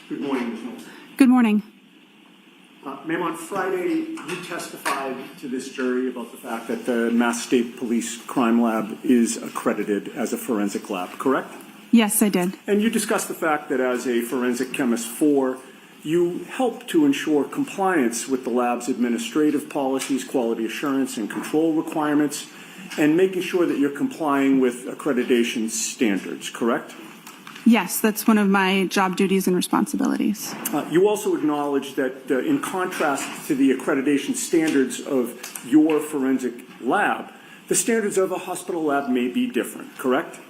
Good morning, Ms. Knowles. Good morning. Ma'am, on Friday, you testified to this jury about the fact that the Mass State Police Crime Lab is accredited as a forensic lab, correct? Yes, I did. And you discussed the fact that as a forensic chemist 4, you help to ensure compliance with the lab's administrative policies, quality assurance, and control requirements, and making sure that you're complying with accreditation standards, correct? Yes, that's one of my job duties and responsibilities. You also acknowledge that in contrast to the accreditation standards of your forensic lab, the standards of a hospital lab may be different, correct?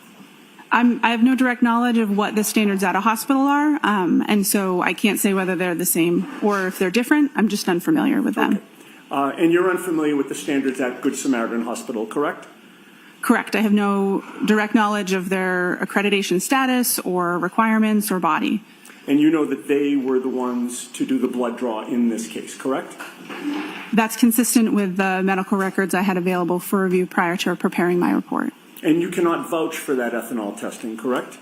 I have no direct knowledge of what the standards at a hospital are, and so I can't say whether they're the same or if they're different. I'm just unfamiliar with them. Okay. And you're unfamiliar with the standards at Good Samaritan Hospital, correct? Correct. I have no direct knowledge of their accreditation status or requirements or body. And you know that they were the ones to do the blood draw in this case, correct? That's consistent with the medical records I had available for review prior to preparing my report. And you cannot vouch for that ethanol testing, correct?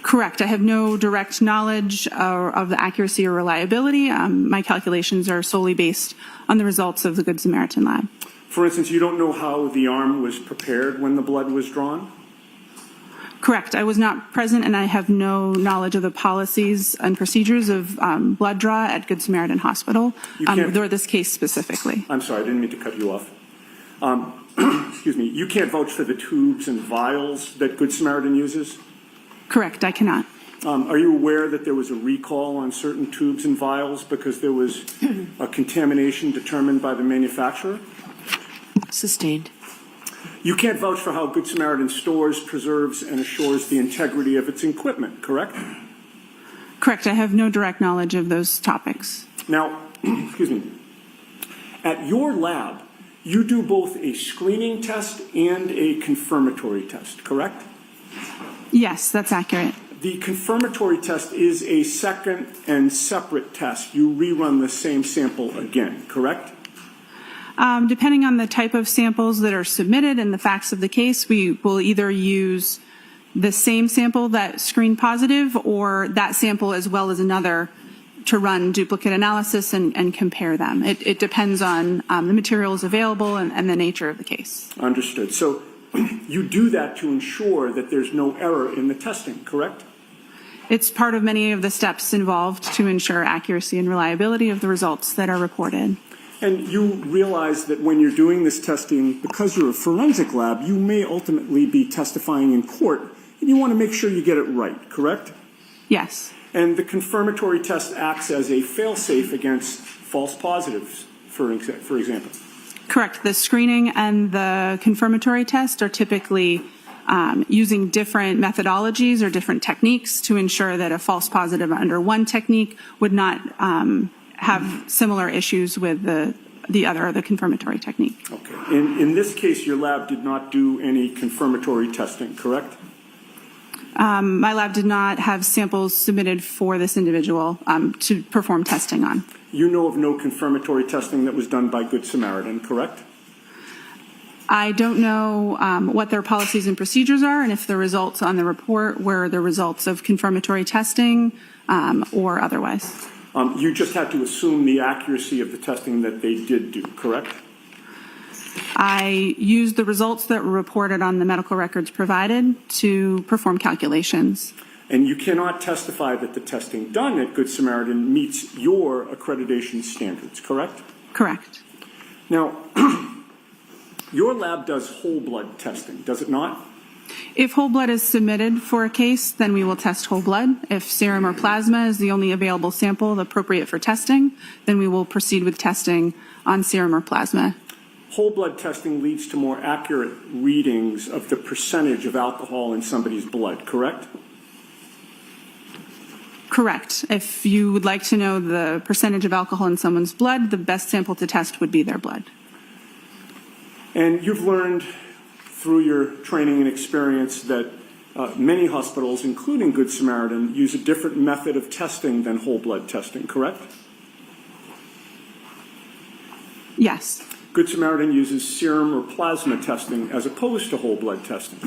Correct. I have no direct knowledge of the accuracy or reliability. My calculations are solely based on the results of the Good Samaritan lab. For instance, you don't know how the arm was prepared when the blood was drawn? Correct. I was not present, and I have no knowledge of the policies and procedures of blood draw at Good Samaritan Hospital, or this case specifically. I'm sorry, I didn't mean to cut you off. Excuse me. You can't vouch for the tubes and vials that Good Samaritan uses? Correct. I cannot. Are you aware that there was a recall on certain tubes and vials because there was a contamination determined by the manufacturer? Sustained. You can't vouch for how Good Samaritan stores, preserves, and assures the integrity of its equipment, correct? Correct. I have no direct knowledge of those topics. Now, excuse me, at your lab, you do both a screening test and a confirmatory test, correct? Yes, that's accurate. The confirmatory test is a second and separate test. You rerun the same sample again, correct? Depending on the type of samples that are submitted and the facts of the case, we will either use the same sample that screened positive or that sample as well as another to run duplicate analysis and compare them. It depends on the materials available and the nature of the case. Understood. So you do that to ensure that there's no error in the testing, correct? It's part of many of the steps involved to ensure accuracy and reliability of the results that are reported. And you realize that when you're doing this testing, because you're a forensic lab, you may ultimately be testifying in court, and you want to make sure you get it right, correct? Yes. And the confirmatory test acts as a fail-safe against false positives, for example. Correct. The screening and the confirmatory test are typically using different methodologies or different techniques to ensure that a false positive under one technique would not have similar issues with the confirmatory technique. Okay. In this case, your lab did not do any confirmatory testing, correct? My lab did not have samples submitted for this individual to perform testing on. You know of no confirmatory testing that was done by Good Samaritan, correct? I don't know what their policies and procedures are and if the results on the report were the results of confirmatory testing or otherwise. You just had to assume the accuracy of the testing that they did do, correct? I used the results that were reported on the medical records provided to perform calculations. And you cannot testify that the testing done at Good Samaritan meets your accreditation standards, correct? Correct. Now, your lab does whole blood testing, does it not? If whole blood is submitted for a case, then we will test whole blood. If serum or plasma is the only available sample appropriate for testing, then we will proceed with testing on serum or plasma. Whole blood testing leads to more accurate readings of the percentage of alcohol in somebody's blood, correct? Correct. If you would like to know the percentage of alcohol in someone's blood, the best sample to test would be their blood. And you've learned through your training and experience that many hospitals, including Good Samaritan, use a different method of testing than whole blood testing, correct? Yes. Good Samaritan uses serum or plasma testing as opposed to whole blood testing.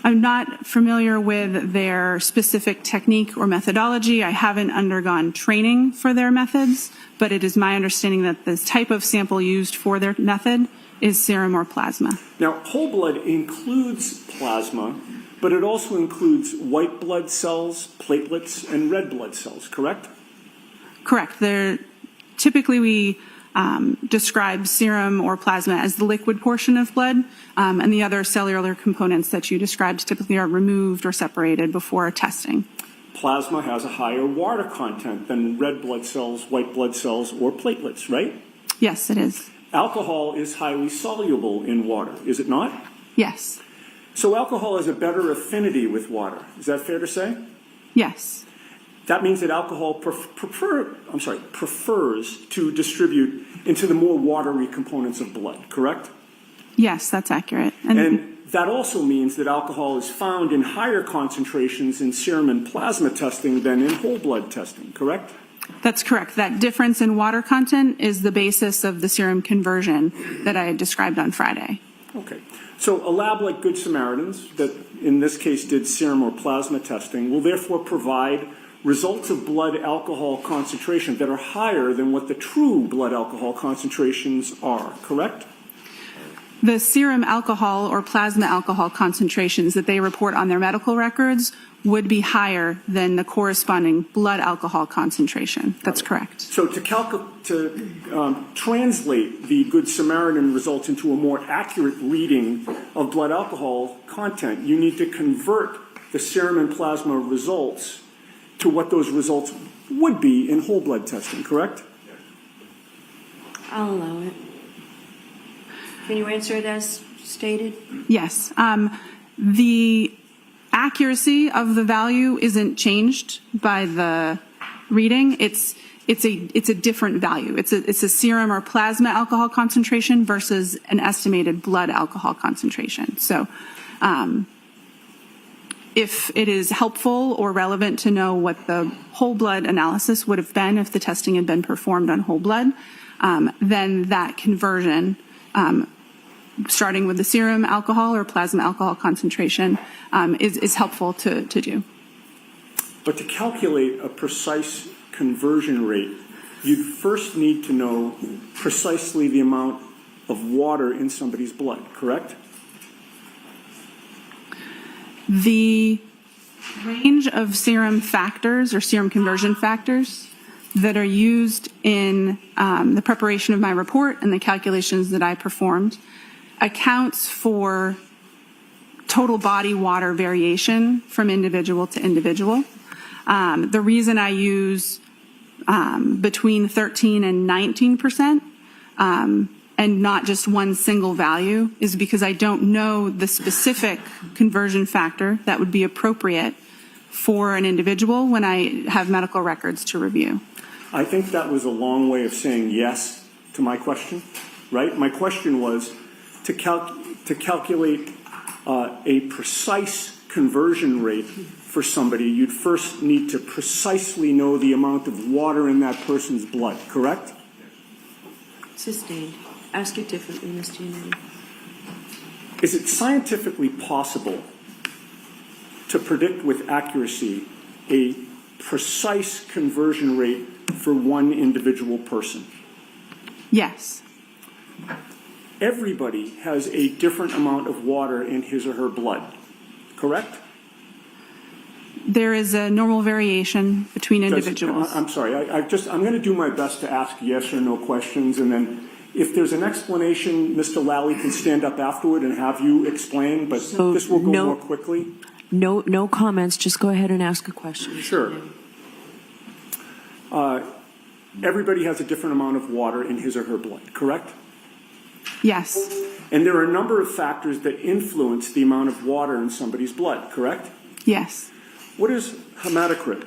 I'm not familiar with their specific technique or methodology. I haven't undergone training for their methods, but it is my understanding that the type of sample used for their method is serum or plasma. Now, whole blood includes plasma, but it also includes white blood cells, platelets, and red blood cells, correct? Correct. Typically, we describe serum or plasma as the liquid portion of blood, and the other cellular components that you described typically are removed or separated before testing. Plasma has a higher water content than red blood cells, white blood cells, or platelets, right? Yes, it is. Alcohol is highly soluble in water, is it not? Yes. So alcohol has a better affinity with water. Is that fair to say? Yes. That means that alcohol prefers to distribute into the more watery components of blood, correct? Yes, that's accurate. And that also means that alcohol is found in higher concentrations in serum and plasma testing than in whole blood testing, correct? That's correct. That difference in water content is the basis of the serum conversion that I described on Friday. Okay. So a lab like Good Samaritans, that in this case did serum or plasma testing, will therefore provide results of blood alcohol concentration that are higher than what the true blood alcohol concentrations are, correct? The serum alcohol or plasma alcohol concentrations that they report on their medical records would be higher than the corresponding blood alcohol concentration. That's correct. So to translate the Good Samaritan results into a more accurate reading of blood alcohol content, you need to convert the serum and plasma results to what those results would be in whole blood testing, correct? I'll allow it. Can you answer it as stated? Yes. The accuracy of the value isn't changed by the reading. It's a different value. It's a serum or plasma alcohol concentration versus an estimated blood alcohol concentration. So, if it is helpful or relevant to know what the whole blood analysis would have been if the testing had been performed on whole blood, then that conversion, starting with the serum alcohol or plasma alcohol concentration, is helpful to do. But to calculate a precise conversion rate, you'd first need to know precisely the amount of water in somebody's blood, correct? The range of serum factors or serum conversion factors that are used in the preparation of my report and the calculations that I performed accounts for total body water variation from individual to individual. The reason I use between 13 and 19% and not just one single value is because I don't know the specific conversion factor that would be appropriate for an individual when I have medical records to review. I think that was a long way of saying yes to my question, right? My question was to calculate a precise conversion rate for somebody, you'd first need to precisely know the amount of water in that person's blood, correct? Sustained. Ask it differently, Ms. Giannetti. Is it scientifically possible to predict with accuracy a precise conversion rate for one individual person? Yes. Everybody has a different amount of water in his or her blood, correct? There is a normal variation between individuals. I'm sorry, I'm going to do my best to ask yes or no questions, and then if there's an explanation, Mr. Lally can stand up afterward and have you explain, but So this will go more quickly. No comments. Just go ahead and ask a question. Ms. Sure. Giannetti. Everybody has a different amount of water in his or her blood, correct? Yes. And there are a number of factors that influence the amount of water in somebody's blood, correct? Yes. What is hematocrit?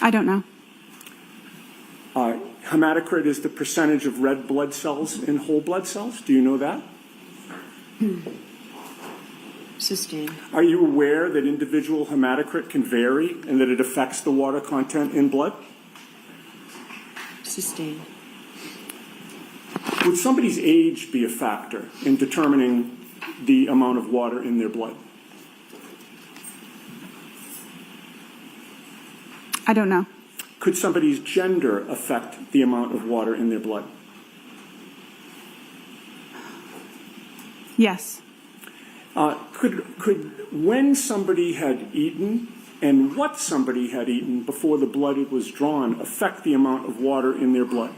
I don't know. Hematocrit is the percentage of red blood cells in whole blood cells. Do you know that? Sustained. Are you aware that individual hematocrit can vary and that it affects the water content in blood? Sustained. Would somebody's age be a factor in determining the amount of water in their blood? I don't know. Could somebody's gender affect the amount of water in their blood? Yes. Could when somebody had eaten and what somebody had eaten before the blood was drawn affect the amount of water in their blood?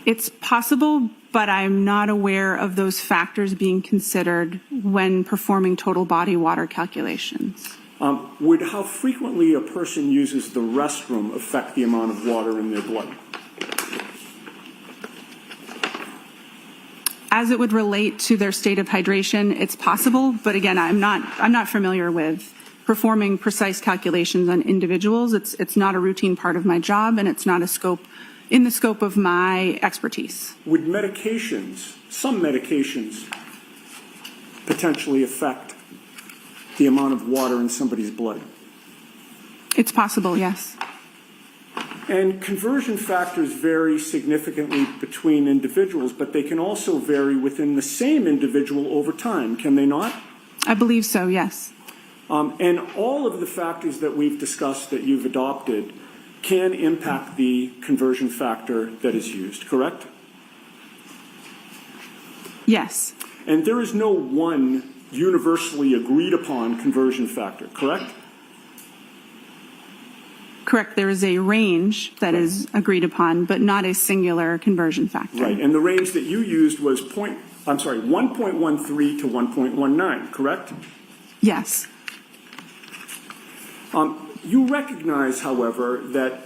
It's possible, but I'm not aware of those factors being considered when performing total body water calculations. Would how frequently a person uses the restroom affect the amount of water in their blood? As it would relate to their state of hydration, it's possible, but again, I'm not familiar with performing precise calculations on individuals. It's not a routine part of my job, and it's not in the scope of my expertise. Would some medications, potentially affect the amount of water in somebody's blood? It's possible, yes. And conversion factors vary significantly between individuals, but they can also vary within the same individual over time, can they not? I believe so, yes. And all of the factors that we've discussed that you've adopted can impact the conversion factor that is used, correct? Yes. And there is no one universally agreed upon conversion factor, correct? Correct. There is a range that is agreed upon, but not a singular conversion factor. Right. And the range that you used was 1.13 to 1.19, correct? Yes. You recognize, however, that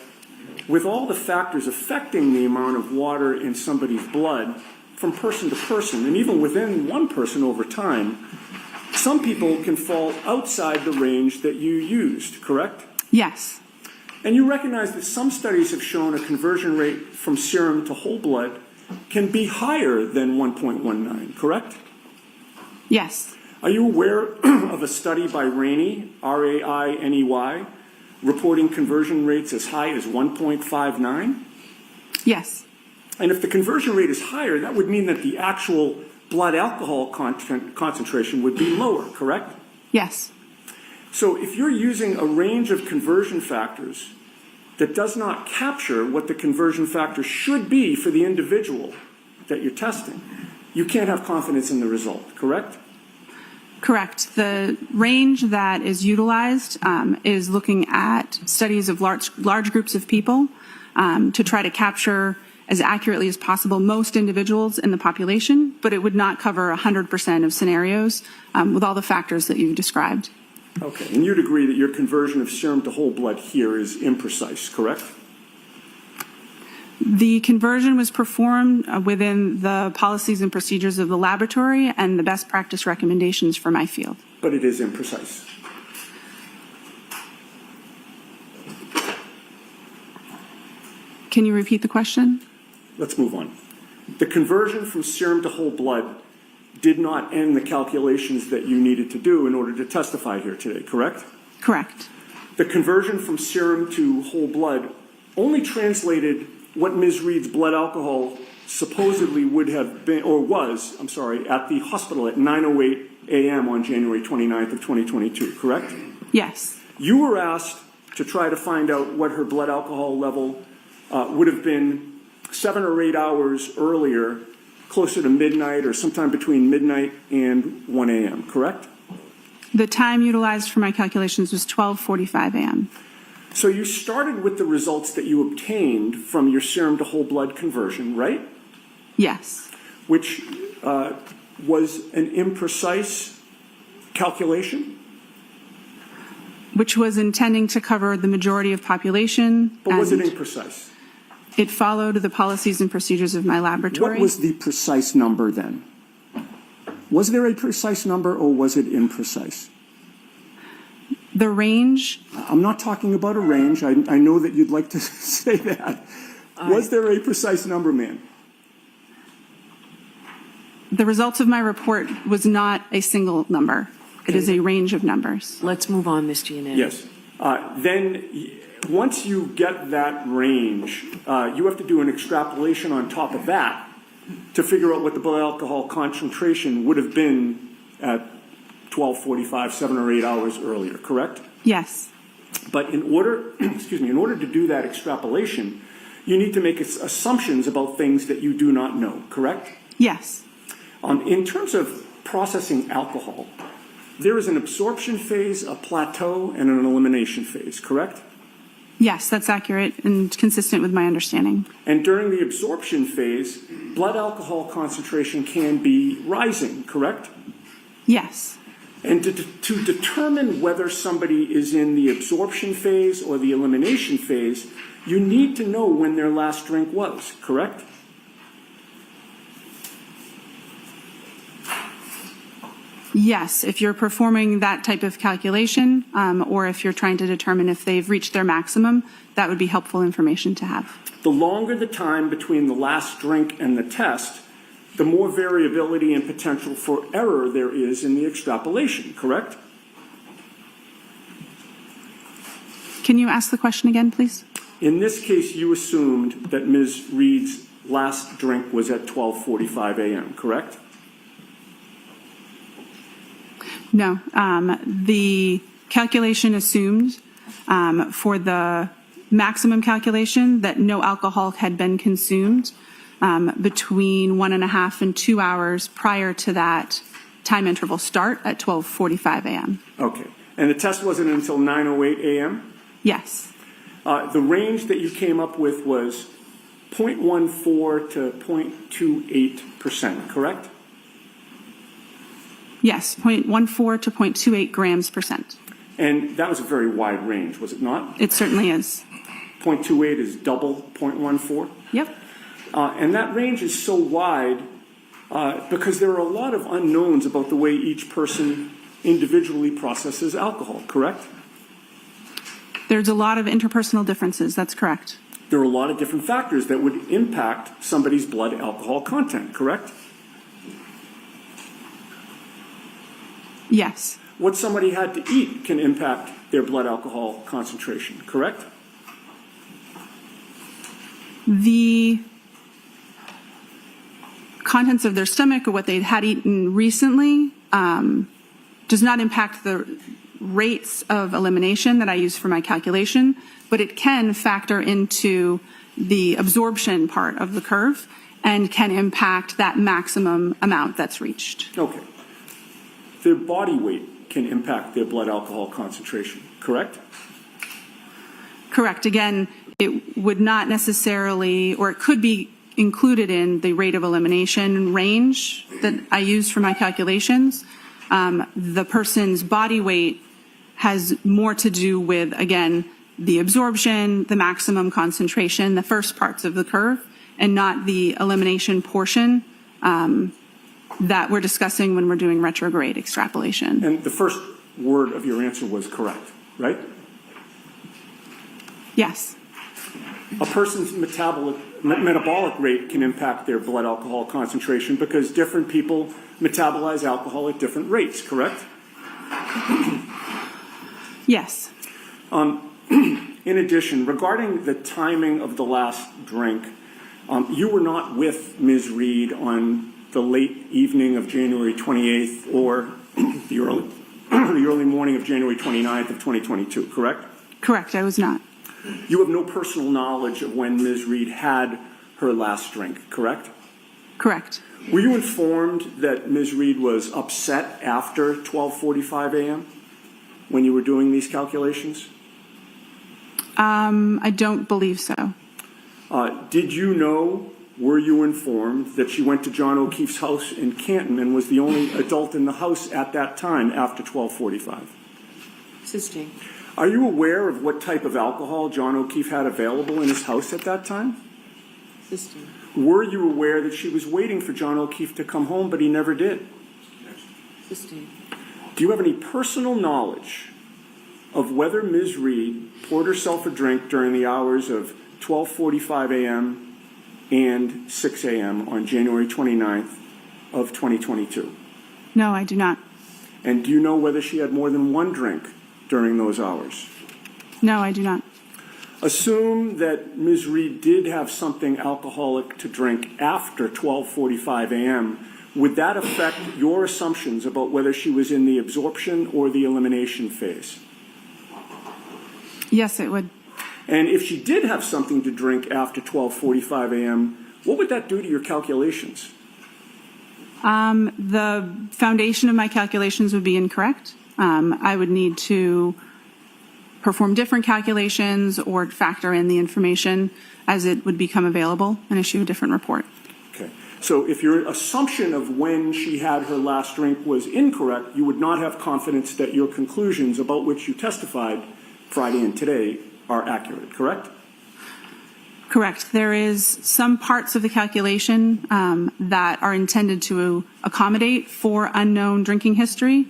with all the factors affecting the amount of water in somebody's blood from person to person, and even within one person over time, some people can fall outside the range that you used, correct? Yes. And you recognize that some studies have shown a conversion rate from serum to whole blood can be higher than 1.19, correct? Yes. Are you aware of a study by Rainey, R-A-I-N-E-Y, reporting conversion rates as high as 1.59? Yes. And if the conversion rate is higher, that would mean that the actual blood alcohol concentration would be lower, correct? Yes. So if you're using a range of conversion factors that does not capture what the conversion factor should be for the individual that you're testing, you can't have confidence in the result, correct? Correct. The range that is utilized is looking at studies of large groups of people to try to capture as accurately as possible most individuals in the population, but it would not cover 100% of scenarios with all the factors that you've described. Okay, and you'd agree that your conversion of serum to whole blood here is imprecise, correct? The conversion was performed within the policies and procedures of the laboratory and the best practice recommendations for my field. But it is imprecise. Can you repeat the question? Let's move on. The conversion from serum to whole blood did not end the calculations that you needed to do in order to testify here today, correct? Correct. The conversion from serum to whole blood only translated what Ms. Reed's blood alcohol supposedly would have been, or was, I'm sorry, at the hospital at 9:08 a.m. on January 29th of 2022, correct? Yes. You were asked to try to find out what her blood alcohol level would have been 7 or 8 hours earlier, closer to midnight or sometime between midnight and 1 a.m., correct? The time utilized for my calculations was 12:45 a.m. So you started with the results that you obtained from your serum to whole blood conversion, right? Yes. Which was an imprecise calculation? Which was intending to cover the majority of population. But was it and imprecise? It followed the policies and procedures of my laboratory. What was the precise number then? Was there a precise number or was it imprecise? The range. I'm not talking about a range. I know that you'd like to say that. Was there a precise number, ma'am? The results of my report was not a single number. It is a range of numbers. Let's move on, Ms. Giannetti. Yes. Then once you get that range, you have to do an extrapolation on top of that to figure out what the blood alcohol concentration would have been at 12:45, 7 or 8 hours earlier, correct? Yes. But in order, in order to do that extrapolation, you need to make assumptions about things that you do not know, correct? Yes. In terms of processing alcohol, there is an absorption phase, a plateau, and an elimination phase, correct? Yes, that's accurate and consistent with my understanding. And during the absorption phase, blood alcohol concentration can be rising, correct? Yes. And to determine whether somebody is in the absorption phase or the elimination phase, you need to know when their last drink was, correct? Yes, if you're performing that type of calculation, or if you're trying to determine if they've reached their maximum, that would be helpful information to have. The longer the time between the last drink and the test, the more variability and potential for error there is in the extrapolation, correct? Can you ask the question again, please? In this case, you assumed that Ms. Reed's last drink was at 12:45 a.m., correct? No. The calculation assumed for the maximum calculation that no alcohol had been consumed between 1.5 and 2 hours prior to that time interval start at 12:45 a.m. Okay. And the test wasn't until 9:08 a.m.? Yes. The range that you came up with was 0.14 to 0.28%, correct? Yes, 0.14 to 0.28 grams percent. And that was a very wide range, was it not? It certainly is. 0.28 is double 0.14? Yep. And that range is so wide because there are a lot of unknowns about the way each person individually processes alcohol, correct? There's a lot of interpersonal differences. That's correct. There are a lot of different factors that would impact somebody's blood alcohol content, correct? Yes. What somebody had to eat can impact their blood alcohol concentration, correct? The contents of their stomach or what they had eaten recently does not impact the rates of elimination that I use for my calculation, but it can factor into the absorption part of the curve and can impact that maximum amount that's reached. Okay. Their body weight can impact their blood alcohol concentration, correct? Correct. Again, it would not necessarily, or it could be included in the rate of elimination range that I use for my calculations. The person's body weight has more to do with, again, the absorption, the maximum concentration, the first parts of the curve, and not the elimination portion that we're discussing when we're doing retrograde extrapolation. And the first word of your answer was correct, right? Yes. A person's metabolic rate can impact their blood alcohol concentration because different people metabolize alcohol at different rates, correct? Yes. In addition, regarding the timing of the last drink, you were not with Ms. Reed on the late evening of January 28th or the early morning of January 29th of 2022, correct? Correct. I was not. You have no personal knowledge of when Ms. Reed had her last drink, correct? Correct. Were you informed that Ms. Reed was upset after 12:45 a.m. when you were doing these calculations? I don't believe so. Did you know, were you informed that she went to John O'Keefe's house in Canton and was the only adult in the house at that time after 12:45? Assisting. Are you aware of what type of alcohol John O'Keefe had available in his house at that time? Assisting. Were you aware that she was waiting for John O'Keefe to come home, but he never did? Assisting. Do you have any personal knowledge of whether Ms. Reed poured herself a drink during the hours of 12:45 a.m. and 6 a.m. on January 29th of 2022? No, I do not. And do you know whether she had more than one drink during those hours? No, I do not. Assume that Ms. Reed did have something alcoholic to drink after 12:45 a.m. Would that affect your assumptions about whether she was in the absorption or the elimination phase? Yes, it would. And if she did have something to drink after 12:45 a.m., what would that do to your calculations? The foundation of my calculations would be incorrect. I would need to perform different calculations or factor in the information as it would become available and issue a different report. Okay. So if your assumption of when she had her last drink was incorrect, you would not have confidence that your conclusions about which you testified Friday and today are accurate, correct? Correct. There is some parts of the calculation that are intended to accommodate for unknown drinking history,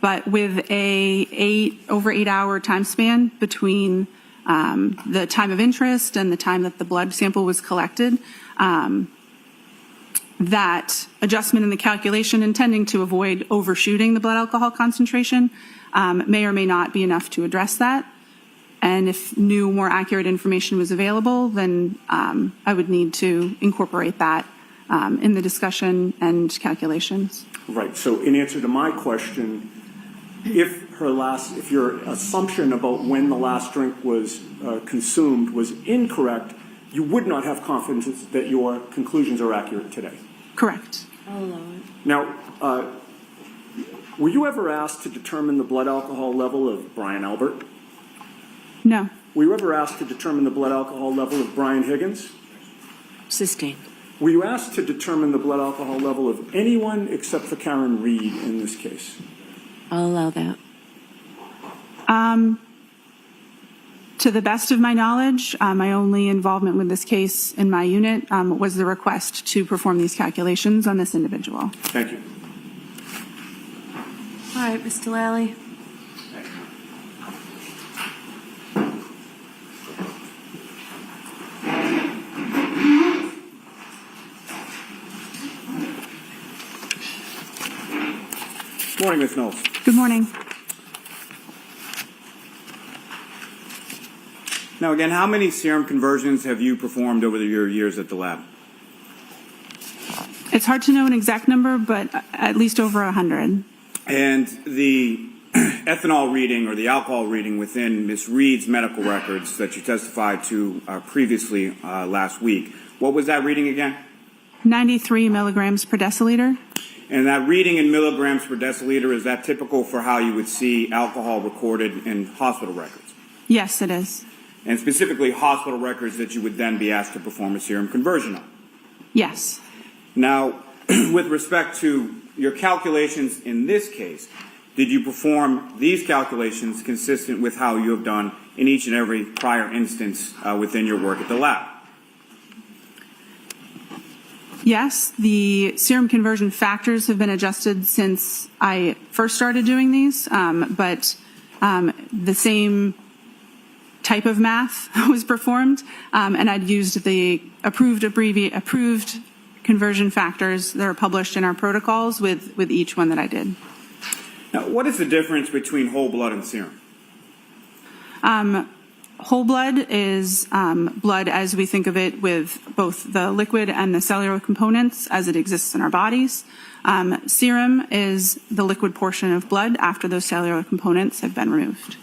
but with over 8 hour time span between the time of interest and the time that the blood sample was collected, that adjustment in the calculation intending to avoid overshooting the blood alcohol concentration may or may not be enough to address that. And if new, more accurate information was available, then I would need to incorporate that in the discussion and calculations. Right. So in answer to my question, if your assumption about when the last drink was consumed was incorrect, you would not have confidence that your conclusions are accurate today. Correct. I'll allow it. Now, were you ever asked to determine the blood alcohol level of Brian Albert? No. Were you ever asked to determine the blood alcohol level of Brian Higgins? Sustained. Were you asked to determine the blood alcohol level of anyone except for Karen Reed in this case? I'll allow that. To the best of my knowledge, my only involvement with this case in my unit was the request to perform these calculations on this individual. Thank you. All right, Mr. Lally. Good morning, Ms. Knowles. Good morning. Now, again, how many serum conversions have you performed over your years at the lab? It's hard to know an exact number, but at least over 100. And the ethanol reading or the alcohol reading within Ms. Reed's medical records that you testified to previously last week, what was that reading again? 93 milligrams per deciliter. And that reading in milligrams per deciliter, is that typical for how you would see alcohol recorded in hospital records? Yes, it is. And specifically hospital records that you would then be asked to perform a serum conversion on? Yes. Now, with respect to your calculations in this case, did you perform these calculations consistent with how you have done in each and every prior instance within your work at the lab? Yes, the serum conversion factors have been adjusted since I first started doing these, but the same type of math was performed, and I'd used the approved conversion factors that are published in our protocols with each one that I did. Now, what is the difference between whole blood and serum? Whole blood is blood as we think of it with both the liquid and the cellular components as it exists in our bodies. Serum is the liquid portion of blood after those cellular components have been removed.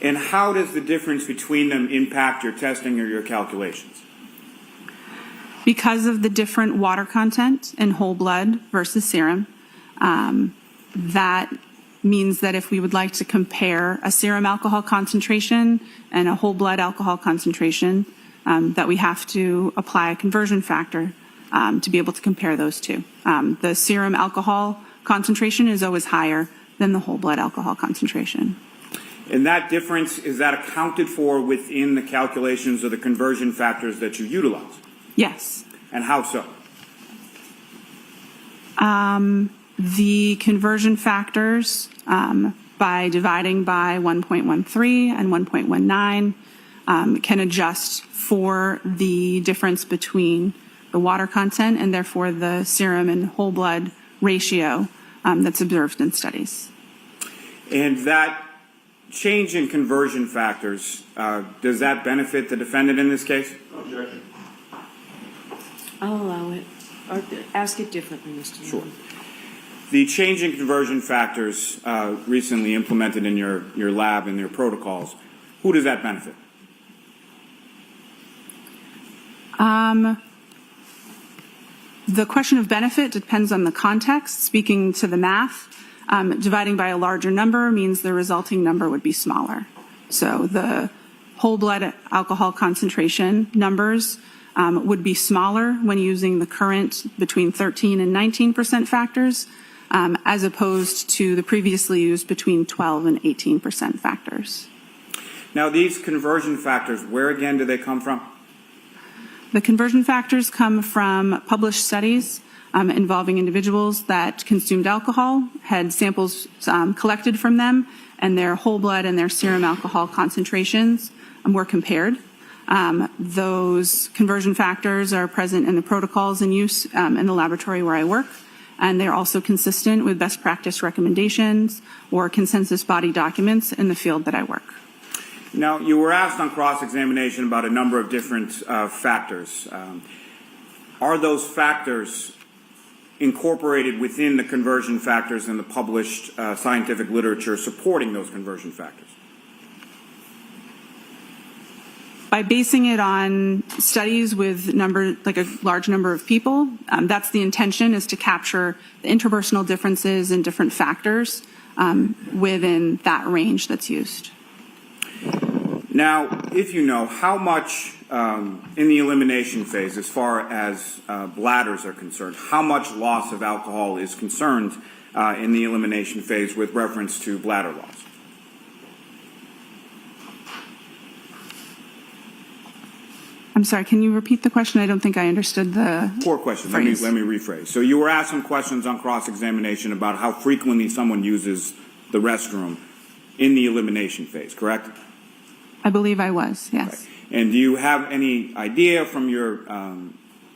And how does the difference between them impact your testing or your calculations? Because of the different water content in whole blood versus serum, that means that if we would like to compare a serum alcohol concentration and a whole blood alcohol concentration, that we have to apply a conversion factor to be able to compare those two. The serum alcohol concentration is always higher than the whole blood alcohol concentration. And that difference, is that accounted for within the calculations or the conversion factors that you utilize? Yes. And how so? The conversion factors, by dividing by 1.13 and 1.19, can adjust for the difference between the water content and therefore the serum and whole blood ratio that's observed in studies. And that change in conversion factors, does that benefit the defendant in this case? Objection. I'll allow it. Or ask it differently, Mr. Sure. Chairman. The change in conversion factors recently implemented in your lab and your protocols, who does that benefit? The question of benefit depends on the context. Speaking to the math, dividing by a larger number means the resulting number would be smaller. So the whole blood alcohol concentration numbers would be smaller when using the current between 13 and 19% factors, as opposed to the previously used between 12 and 18% factors. Now, these conversion factors, where again do they come from? The conversion factors come from published studies involving individuals that consumed alcohol, had samples collected from them, and their whole blood and their serum alcohol concentrations were compared. Those conversion factors are present in the protocols in use in the laboratory where I work, and they're also consistent with best practice recommendations or consensus body documents in the field that I work. Now, you were asked on cross-examination about a number of different factors. Are those factors incorporated within the conversion factors in the published scientific literature supporting those conversion factors? By basing it on studies with like a large number of people, that's the intention, is to capture the interpersonal differences in different factors within that range that's used. Now, if you know, how much in the elimination phase, as far as bladders are concerned, how much loss of alcohol is concerned in the elimination phase with reference to bladder loss? I'm sorry, can you repeat the question? I don't think I understood the Poor question. phrase. Let me rephrase. So you were asked some questions on cross-examination about how frequently someone uses the restroom in the elimination phase, correct? I believe I was, yes. Right. And do you have any idea from your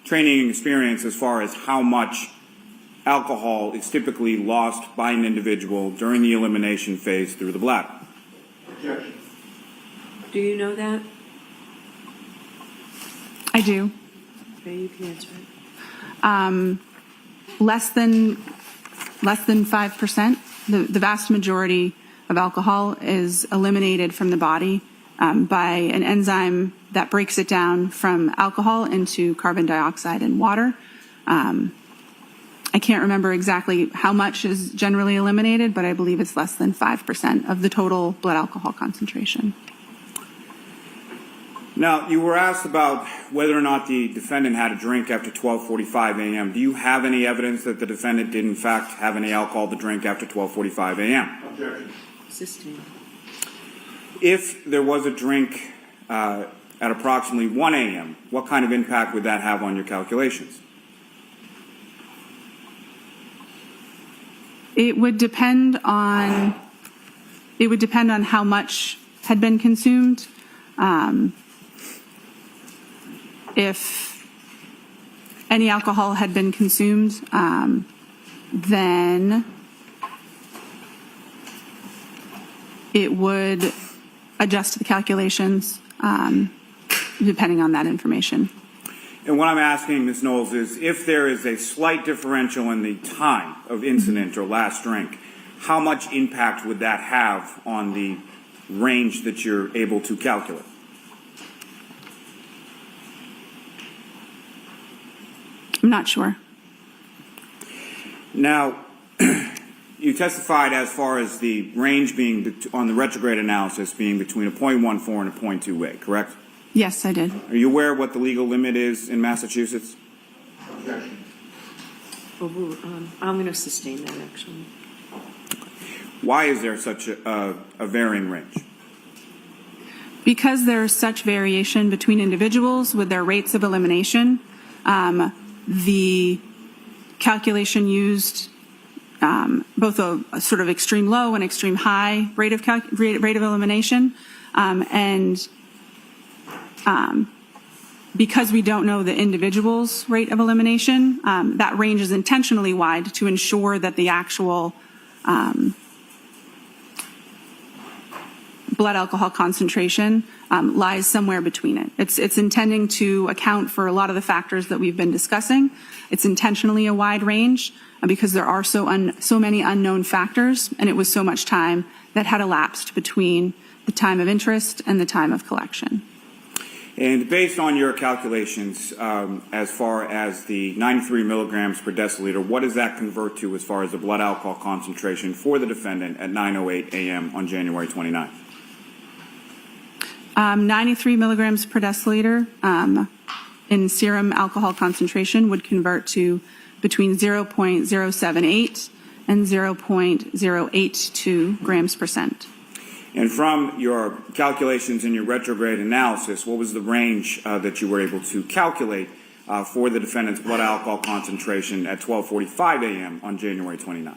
training and experience as far as how much alcohol is typically lost by an individual during the elimination phase through the bladder? Objection. Do you know that? I do. Okay, you can answer it. Less than 5%. The vast majority of alcohol is eliminated from the body by an enzyme that breaks it down from alcohol into carbon dioxide and water. I can't remember exactly how much is generally eliminated, but I believe it's less than 5% of the total blood alcohol concentration. Now, you were asked about whether or not the defendant had a drink after 12:45 a.m. Do you have any evidence that the defendant did, in fact, have any alcohol to drink after 12:45 a.m.? Objection. Sustained. If there was a drink at approximately 1 a.m., what kind of impact would that have on your calculations? It would depend on how much had been consumed. If any alcohol had been consumed, then it would adjust the calculations depending on that information. And what I'm asking, Ms. Knowles, is if there is a slight differential in the time of incident or last drink, how much impact would that have on the range that you're able to calculate? I'm not sure. Now, you testified as far as the range being on the retrograde analysis being between a 0.14 and a 0.28, correct? Yes, I did. Are you aware of what the legal limit is in Massachusetts? Objection. Well, I'm going to sustain that, actually. Why is there such a varying range? Because there's such variation between individuals with their rates of elimination, the calculation used both a sort of extreme low and extreme high rate of elimination, and because we don't know the individual's rate of elimination, that range is intentionally wide to ensure that the actual blood alcohol concentration lies somewhere between it. It's intending to account for a lot of the factors that we've been discussing. It's intentionally a wide range because there are so many unknown factors, and it was so much time that had elapsed between the time of interest and the time of collection. And based on your calculations, as far as the 93 milligrams per deciliter, what does that convert to as far as the blood alcohol concentration for the defendant at 9:08 a.m. on January 29th? 93 milligrams per deciliter in serum alcohol concentration would convert to between 0.078 and 0.082 grams per cent. And from your calculations in your retrograde analysis, what was the range that you were able to calculate for the defendant's blood alcohol concentration at 12:45 a.m. on January 29th?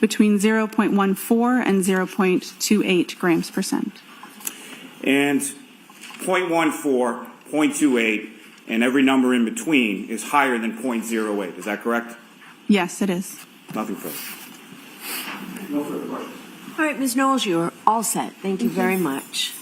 Between 0.14 and 0.28 grams per cent. And 0.14, 0.28, and every number in between is higher than 0.08. Is that correct? Yes, it is. Nothing further. No further questions. All right, Ms. Knowles, you're all set. Thank you very much.